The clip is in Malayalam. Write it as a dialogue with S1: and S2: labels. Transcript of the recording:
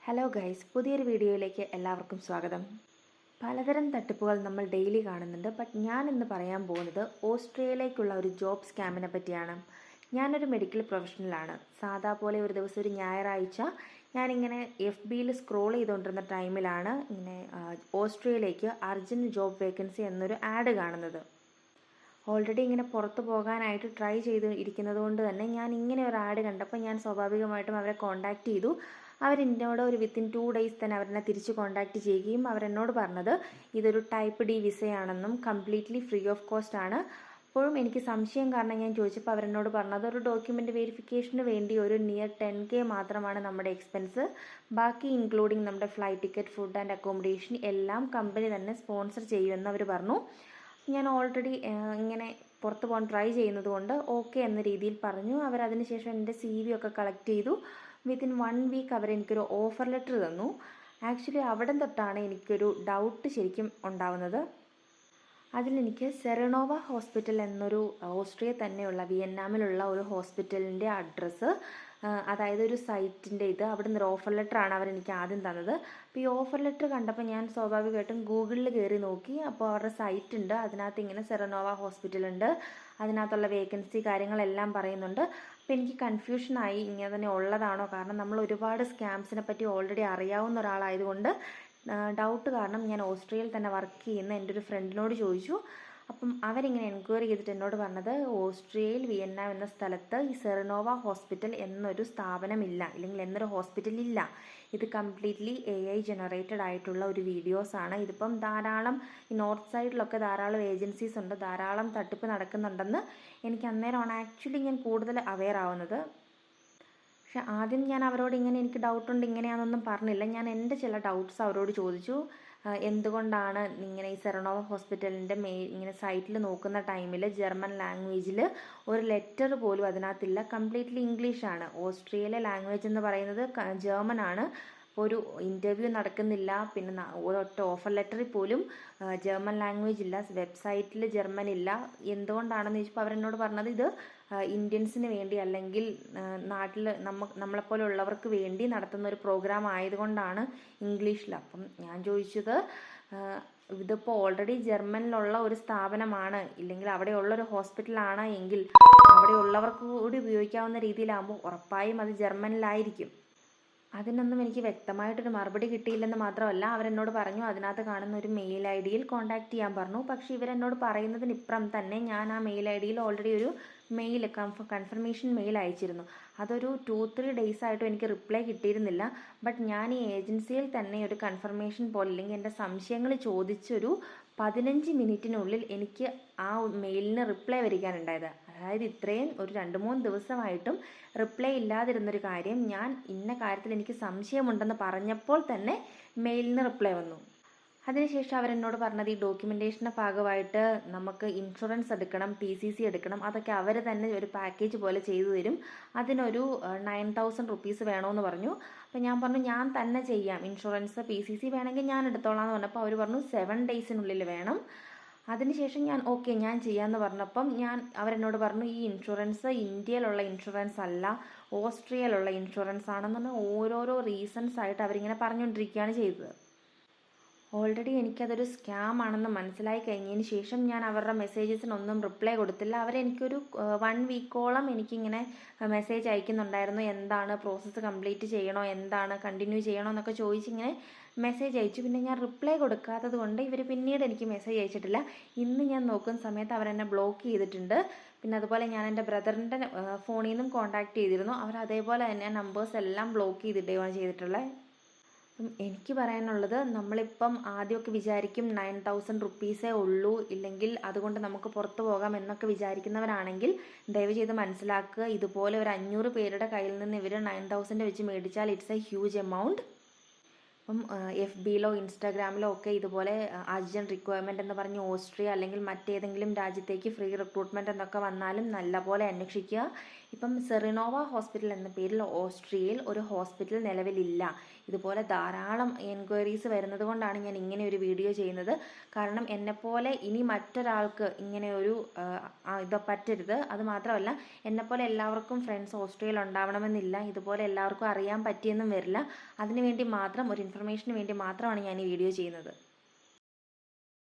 S1: ഹലോ ഗൈസ്, പുതിയൊരു വീഡിയോയിലേക്ക് എല്ലാവർക്കും സ്വാഗതം. പലതരം തട്ടിപ്പുകൾ നമ്മൾ ഡെയിലി കാണുന്നുണ്ട്. ബട്ട് ഞാൻ ഇന്ന് പറയാൻ പോകുന്നത് ഓസ്ട്രേലിയയിലേക്കുള്ള ഒരു ജോബ് സ്കാമിനെ പറ്റിയാണ്. ഞാനൊരു മെഡിക്കൽ പ്രൊഫഷണലാണ്. സാധാ പോലെ ഒരു ദിവസം ഒരു ഞായറാഴ്ച ഞാനിങ്ങനെ FBയിൽ സ്ക്രോൾ ചെയ്തുകൊണ്ടിരുന്ന ടൈമിലാണ് ഇങ്ങനെ ഓസ്ട്രേലിയയിലേക്ക് അർജൻറ്റ് ജോബ് വേക്കൻസി എന്നൊരു ആഡ് കാണുന്നത്. ഓൾറെഡി ഇങ്ങനെ പുറത്ത് പോകാനായിട്ട് ട്രൈ ചെയ്ത് ഇരിക്കുന്നത് കൊണ്ട് തന്നെ ഞാൻ ഇങ്ങനെ ഒരു ആഡ് കണ്ടപ്പോൾ ഞാൻ സ്വാഭാവികമായിട്ടും അവരെ കോൺടാക്റ്റ് ചെയ്തു. അവരെന്നോട് ഒരു വിത്തിൻ 2 ഡേയ്സ് തന്നെ അവരെന്നെ തിരിച്ച് കോൺടാക്റ്റ് ചെയ്യുകയും അവരെന്നോട് പറഞ്ഞത് ഇതൊരു ടൈപ്പ് ഡി വിസയാണെന്നും കംപ്ലീറ്റ്ലി ഫ്രീ ഓഫ് കോസ്റ്റ് ആണ്. അപ്പോഴും എനിക്ക് സംശയം കാരണം ഞാൻ ചോദിച്ചപ്പോൾ അവരെന്നോട് പറഞ്ഞത് ഒരു ഡോക്യുമെൻ്റ് വെരിഫിക്കേഷന് വേണ്ടി ഒരു നിയർ 10K മാത്രമാണ് നമ്മുടെ എക്സ്പെൻസ്. ബാക്കി ഇൻക്ലൂഡിങ് നമ്മുടെ flight ticket, food and accommodation എല്ലാം കമ്പനി തന്നെ സ്പോൺസർ ചെയ്യുമെന്ന് അവർ പറഞ്ഞു. ഞാൻ ഓൾറെഡി ഇങ്ങനെ പുറത്ത് പോകാൻ ട്രൈ ചെയ്യുന്നത് കൊണ്ട് ഓക്കെ എന്ന രീതിയിൽ പറഞ്ഞു. അവരതിന് ശേഷം എൻ്റെ CV ഒക്കെ കളക്ട് ചെയ്തു. വിത്തിൻ 1 വീക്ക് അവരെനിക്കൊരു ഓഫർ ലെറ്റർ തന്നു. ആക്ച്വലി അവിടെ തൊട്ടാണ് എനിക്കൊരു ഡൗട്ട് ശരിക്കും ഉണ്ടാവുന്നത്. അതിലെനിക്ക് സെറനോവ ഹോസ്പിറ്റൽ എന്നൊരു ഓസ്ട്രിയ തന്നെയുള്ള വിയറ്റ്നാമിലുള്ള ഒരു ഹോസ്പിറ്റലിൻ്റെ അഡ്രസ്സ്, അതായത് ഒരു സൈറ്റിൻ്റെ അവിടെ നിന്ന് ഒരു ഓഫർ ലെറ്ററാണ് അവരെനിക്ക് ആദ്യം തന്നത്. അപ്പോൾ ഈ ഓഫർ ലെറ്റർ കണ്ടപ്പോൾ ഞാൻ സ്വാഭാവികമായിട്ടും ഗൂഗിളിൽ കയറി നോക്കി. അപ്പോൾ അവരുടെ സൈറ്റ് ഉണ്ട്, അതിനകത്ത് ഇങ്ങനെ സെറനോവ ഹോസ്പിറ്റൽ ഉണ്ട്, അതിനകത്തുള്ള വേക്കൻസി കാര്യങ്ങളെല്ലാം പറയുന്നുണ്ട്. അപ്പോൾ എനിക്ക് കൺഫ്യൂഷനായി, ഇങ്ങനെ തന്നെ ഉള്ളതാണോ, കാരണം നമ്മൾ ഒരുപാട് സ്കാംസിനെ പറ്റി ഓൾറെഡി അറിയാവുന്ന ഒരാളായതുകൊണ്ട് ഡൗട്ട് കാരണം ഞാൻ ഓസ്ട്രേലിയയിൽ തന്നെ വർക്ക് ചെയ്യുന്ന എൻ്റെ ഒരു ഫ്രണ്ടിനോട് ചോദിച്ചു. അപ്പം അവരിങ്ങനെ എൻക്വയറി ചെയ്തിട്ട് എന്നോട് പറഞ്ഞത് ഓസ്ട്രിയയിൽ വിയന്ന എന്ന സ്ഥലത്ത് ഈ സെറനോവ ഹോസ്പിറ്റൽ എന്നൊരു സ്ഥാപനമില്ല, ഇല്ലെങ്കിൽ എന്നൊരു ഹോസ്പിറ്റലില്ല. ഇത് കംപ്ലീറ്റ്ലി AI ജനറേറ്റഡ് ആയിട്ടുള്ള ഒരു വീഡിയോസാണ്. ഇതിപ്പം ധാരാളം ഈ നോർത്ത് സൈഡിലൊക്കെ ധാരാളം ഏജൻസീസ് ഉണ്ട്, ധാരാളം തട്ടിപ്പ് നടക്കുന്നുണ്ടെന്ന് എനിക്ക് അന്നേരമാണ് ആക്ച്വലി ഞാൻ കൂടുതൽ അവെയർ ആവുന്നത്. പക്ഷെ ആദ്യം ഞാൻ അവരോട് ഇങ്ങനെ എനിക്ക് ഡൗട്ടുണ്ട് ഇങ്ങനെയാണെന്നൊന്നും പറഞ്ഞില്ല. ഞാൻ എൻ്റെ ചില ഡൗട്ട്സ് അവരോട് ചോദിച്ചു. എന്തുകൊണ്ടാണ് ഇങ്ങനെ ഈ സെറനോവ ഹോസ്പിറ്റലിൻ്റെ ഇങ്ങനെ സൈറ്റിൽ നോക്കുന്ന ടൈമിൽ ജർമ്മൻ ലാംഗ്വേജിൽ ഒരു ലെറ്റർ പോലും അതിനകത്തില്ല, കംപ്ലീറ്റ്ലി ഇംഗ്ലീഷാണ്. ഓസ്ട്രേലിയയിലെ ലാംഗ്വേജ് എന്ന് പറയുന്നത് ജർമ്മൻ ആണ്. ഒരു ഇൻ്റർവ്യൂ നടക്കുന്നില്ല, പിന്നെ ഒരൊറ്റ ഓഫർ ലെറ്ററിൽ പോലും ജർമ്മൻ ലാംഗ്വേജ് ഇല്ല, വെബ്സൈറ്റിൽ ജർമ്മൻ ഇല്ല. എന്തുകൊണ്ടാണെന്ന് ചോദിച്ചപ്പോൾ അവരെന്നോട് പറഞ്ഞത് ഇത് ഇന്ത്യൻസിന് വേണ്ടി അല്ലെങ്കിൽ നാട്ടിൽ നമ്മളെപ്പോലെ ഉള്ളവർക്ക് വേണ്ടി നടത്തുന്ന ഒരു പ്രോഗ്രാം ആയതുകൊണ്ടാണ് ഇംഗ്ലീഷിൽ. അപ്പം ഞാൻ ചോദിച്ചത് ഇതിപ്പോൾ ഓൾറെഡി ജർമ്മനിലുള്ള ഒരു സ്ഥാപനമാണ്, ഇല്ലെങ്കിൽ അവിടെയുള്ളൊരു ഹോസ്പിറ്റലാണ് എങ്കിൽ അവിടെയുള്ളവർക്ക് കൂടി ഉപയോഗിക്കാവുന്ന രീതിയിലാകുമ്പോൾ ഉറപ്പായും അത് ജർമ്മനിലായിരിക്കും. അതിനൊന്നും എനിക്ക് വ്യക്തമായിട്ടൊരു മറുപടി കിട്ടിയില്ലെന്ന് മാത്രമല്ല, അവരെന്നോട് പറഞ്ഞു അതിനകത്ത് കാണുന്ന ഒരു മെയിൽ ID യിൽ കോൺടാക്റ്റ് ചെയ്യാൻ പറഞ്ഞു. പക്ഷേ ഇവരെന്നോട് പറയുന്നതിനിപ്പുറം തന്നെ ഞാൻ ആ മെയിൽ ID യിൽ ഓൾറെഡി ഒരു മെയിൽ കൺഫർമേഷൻ മെയിൽ അയച്ചിരുന്നു. അതൊരു 2-3 ഡേയ്സ് ആയിട്ടും എനിക്ക് റിപ്ലൈ കിട്ടിയിരുന്നില്ല. ബട്ട് ഞാൻ ഈ ഏജൻസിയിൽ തന്നെ ഒരു കൺഫർമേഷൻ പോലെ, അല്ലെങ്കിൽ എൻ്റെ സംശയങ്ങൾ ചോദിച്ചൊരു 15 മിനിറ്റിനുള്ളിൽ എനിക്ക് ആ മെയിലിന് റിപ്ലൈ വരിക്കാനുണ്ടായത്. അതായത് ഇത്രയും ഒരു 2-3 ദിവസമായിട്ടും റിപ്ലൈ ഇല്ലാതിരുന്നൊരു കാര്യം ഞാൻ ഇന്ന കാര്യത്തിൽ എനിക്ക് സംശയമുണ്ടെന്ന് പറഞ്ഞപ്പോൾ തന്നെ മെയിലിന് റിപ്ലൈ വന്നു. അതിനുശേഷം അവരെന്നോട് പറഞ്ഞത് ഈ ഡോക്യുമെൻറ്റേഷൻ്റെ ഭാഗമായിട്ട് നമുക്ക് ഇൻഷുറൻസ് എടുക്കണം, PCC എടുക്കണം, അതൊക്കെ അവർ തന്നെ ഒരു പാക്കേജ് പോലെ ചെയ്തു തരും. അതിനൊരു 9,000 റുപ്പീസ് വേണമെന്ന് പറഞ്ഞു. അപ്പോൾ ഞാൻ പറഞ്ഞു ഞാൻ തന്നെ ചെയ്യാം, ഇൻഷുറൻസ് PCC വേണമെങ്കിൽ ഞാൻ എടുത്തോളാം എന്ന് പറഞ്ഞപ്പോൾ അവർ പറഞ്ഞു 7 ഡേയ്സിനുള്ളിൽ വേണം. അതിനുശേഷം ഞാൻ ഓക്കെ ഞാൻ ചെയ്യാമെന്ന് പറഞ്ഞപ്പം അവരെന്നോട് പറഞ്ഞു ഈ ഇൻഷുറൻസ് ഇന്ത്യയിലുള്ള ഇൻഷുറൻസ് അല്ല, ഓസ്ട്രിയയിലുള്ള ഇൻഷുറൻസ് ആണെന്ന് പറഞ്ഞാൽ ഓരോരോ റീസൺസ് ആയിട്ട് അവരിങ്ങനെ പറഞ്ഞുകൊണ്ടിരിക്കുകയാണ് ചെയ്തത്. ഓൾറെഡി എനിക്കതൊരു സ്കാം ആണെന്ന് മനസ്സിലായി കഴിഞ്ഞതിന് ശേഷം ഞാൻ അവരുടെ മെസ്സേജസിനൊന്നും റിപ്ലൈ കൊടുത്തില്ല. അവരെനിക്കൊരു 1 വീക്കോളം എനിക്കിങ്ങനെ മെസ്സേജ് അയക്കുന്നുണ്ടായിരുന്നു, എന്താണ് പ്രോസസ്സ് കംപ്ലീറ്റ് ചെയ്യണോ, എന്താണ് കണ്ടിന്യൂ ചെയ്യണോ എന്നൊക്കെ ചോദിച്ചിങ്ങനെ മെസ്സേജ് അയച്ചു. പിന്നെ ഞാൻ റിപ്ലൈ കൊടുക്കാത്തത് കൊണ്ട് ഇവർ പിന്നീട് എനിക്ക് മെസ്സേജ് അയച്ചിട്ടില്ല. ഇന്ന് ഞാൻ നോക്കുന്ന സമയത്ത് അവരെന്നെ ബ്ലോക്ക് ചെയ്തിട്ടുണ്ട്. പിന്നെ അതുപോലെ ഞാൻ എൻ്റെ ബ്രദറിൻ്റെ ഫോണിൽ നിന്നും കോൺടാക്റ്റ് ചെയ്തിരുന്നു, അവർ അതേപോലെ തന്നെ നമ്പേഴ്സ് എല്ലാം ബ്ലോക്ക് ചെയ്തിടുകയാണ് ചെയ്തിട്ടുള്ളത്. അപ്പം എനിക്ക് പറയാനുള്ളത്, നമ്മളിപ്പം ആദ്യമൊക്കെ വിചാരിക്കും 9,000 റുപ്പീസേ ഉള്ളൂ, ഇല്ലെങ്കിൽ അതുകൊണ്ട് നമുക്ക് പുറത്ത് പോകാം എന്നൊക്കെ വിചാരിക്കുന്നവരാണെങ്കിൽ ദയവ് ചെയ്ത് മനസ്സിലാക്കുക, ഇതുപോലെ ഒരു 500 പേരുടെ കയ്യിൽ നിന്ന് ഇവർ 9,000 വെച്ച് മേടിച്ചാൽ ഇറ്റ്സ് എ ഹ്യൂജ് എമൗണ്ട്. അപ്പം FBയിലോ ഇൻസ്റ്റാഗ്രാമിലോ ഒക്കെ ഇതുപോലെ അർജൻറ്റ് റിക്വയർമെൻറ്റ് എന്ന് പറഞ്ഞ് ഓസ്ട്രിയ അല്ലെങ്കിൽ മറ്റേതെങ്കിലും രാജ്യത്തേക്ക് ഫ്രീ റിക്രൂട്ട്മെൻറ്റ് എന്നൊക്കെ വന്നാലും നല്ലപോലെ അന്വേഷിക്കുക. ഇപ്പം സെറിനോവ ഹോസ്പിറ്റൽ എന്ന പേരിൽ ഓസ്ട്രിയയിൽ ഒരു ഹോസ്പിറ്റൽ നിലവിലില്ല. ഇതുപോലെ ധാരാളം എൻക്വയറീസ് വരുന്നത് കൊണ്ടാണ് ഞാൻ ഇങ്ങനെ ഒരു വീഡിയോ ചെയ്യുന്നത്. കാരണം എന്നെപ്പോലെ ഇനി മറ്റൊരാൾക്ക് ഇങ്ങനെ ഒരു ഇത് പറ്റരുത്. അതുമാത്രമല്ല, എന്നെപ്പോലെ എല്ലാവർക്കും ഫ്രണ്ട്സ് ഓസ്ട്രിയയിൽ ഉണ്ടാവണമെന്നില്ല. ഇതുപോലെ എല്ലാവർക്കും അറിയാൻ പറ്റിയെന്നും വരില്ല. അതിനുവേണ്ടി മാത്രം, ഒരു ഇൻഫർമേഷന് വേണ്ടി മാത്രമാണ് ഞാൻ ഈ വീഡിയോ ചെയ്യുന്നത്.